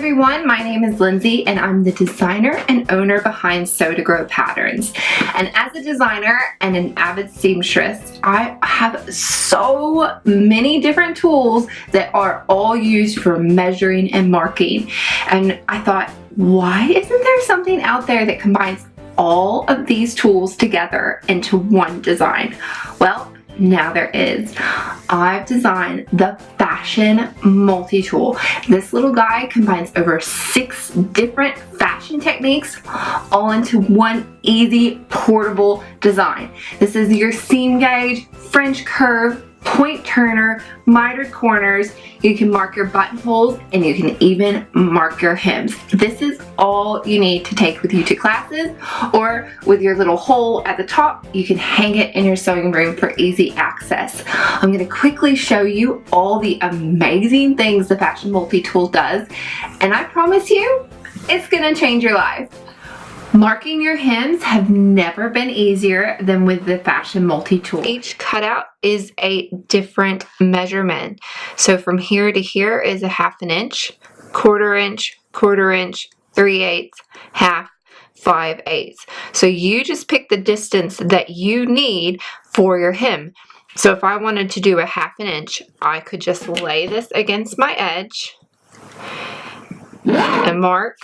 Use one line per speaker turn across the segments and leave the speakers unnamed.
everyone, my name is Lindsay and I'm the designer and owner behind Sew to Grow Patterns. And as a designer and an avid seamstress, I have so many different tools that are all used for measuring and marking. And I thought, why isn't there something out there that combines all of these tools together into one design? Well, now there is. I've designed the Fashion Multi-Tool. This little guy combines over 6 different fashion techniques all into one easy portable design. This is your seam gauge, French curve, point turner, mitered corners. You can mark your buttonholes and you can even mark your hems. This is all you need to take with you to classes, or with your little hole at the top, you can hang it in your sewing room for easy access. I'm going to quickly show you all the amazing things the Fashion Multi-Tool does, and I promise you, it's going to change your life. Marking your hems have never been easier than with the Fashion Multi-Tool. Each cutout is a different measurement. So from here to here is a 1/2 inch, 1/4 inch, 1/4 inch, 3/8, half, 5/8. So you just pick the distance that you need for your hem. So if I wanted to do a 1/2 inch, I could just lay this against my edge and mark.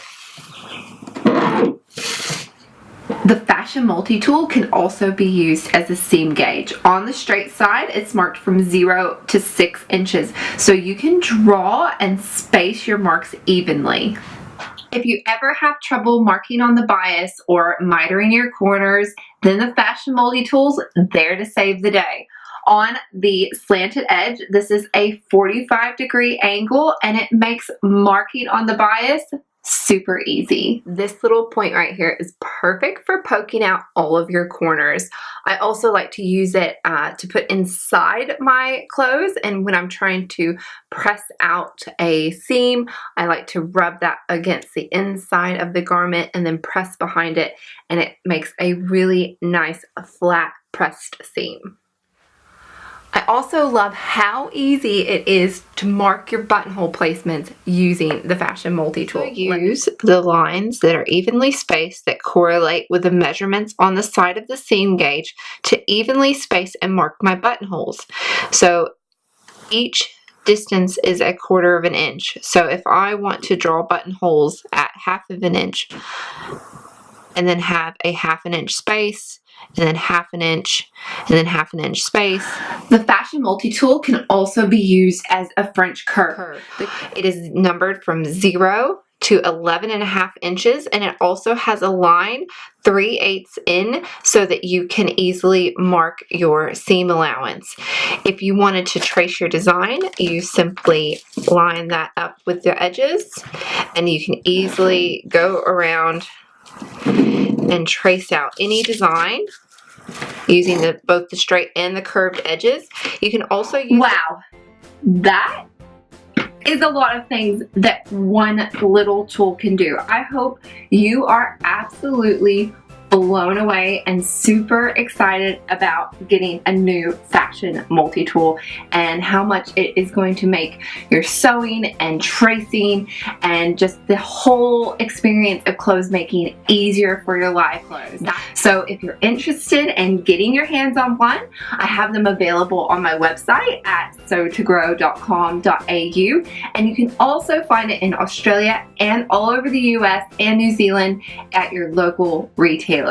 The Fashion Multi-Tool can also be used as a seam gauge. On the straight side, it's marked from 0 to 6 inches, so you can draw and space your marks evenly. If you ever have trouble marking on the bias or mitering your corners, then the Fashion Multi-Tool's there to save the day. On the slanted edge, this is a 45-degree angle, and it makes marking on the bias super easy. This little point right here is perfect for poking out all of your corners. I also like to use it to put inside my clothes, and when I'm trying to press out a seam, I like to rub that against the inside of the garment and then press behind it, and it makes a really nice flat pressed seam. I also love how easy it is to mark your buttonhole placements using the Fashion Multi-Tool. Use the lines that are evenly spaced that correlate with the measurements on the side of the seam gauge to evenly space and mark my buttonholes. So each distance is a 1/4 inch. So if I want to draw buttonholes at 1/2 inch and then have a 1/2 inch space, and then 1/2 inch, and then 1/2 inch space. The Fashion Multi-Tool can also be used as a French curve. It is numbered from 0 to 11.5 inches, and it also has a line 3/8 in so that you can easily mark your seam allowance. If you wanted to trace your design, you simply line that up with the edges, and you can easily go around and trace out any design using both the straight and the curved edges. You can also use— wow, that is a lot of things that one little tool can do. I hope you are absolutely blown away and super excited about getting a new Fashion Multi-Tool and how much it is going to make your sewing and tracing and just the whole experience of clothes making easier for your live clothes. So if you're interested in getting your hands on one, I have them available on my website at sewtogrow.com.au, and you can also find it in Australia and all over the US and New Zealand at your local retailers.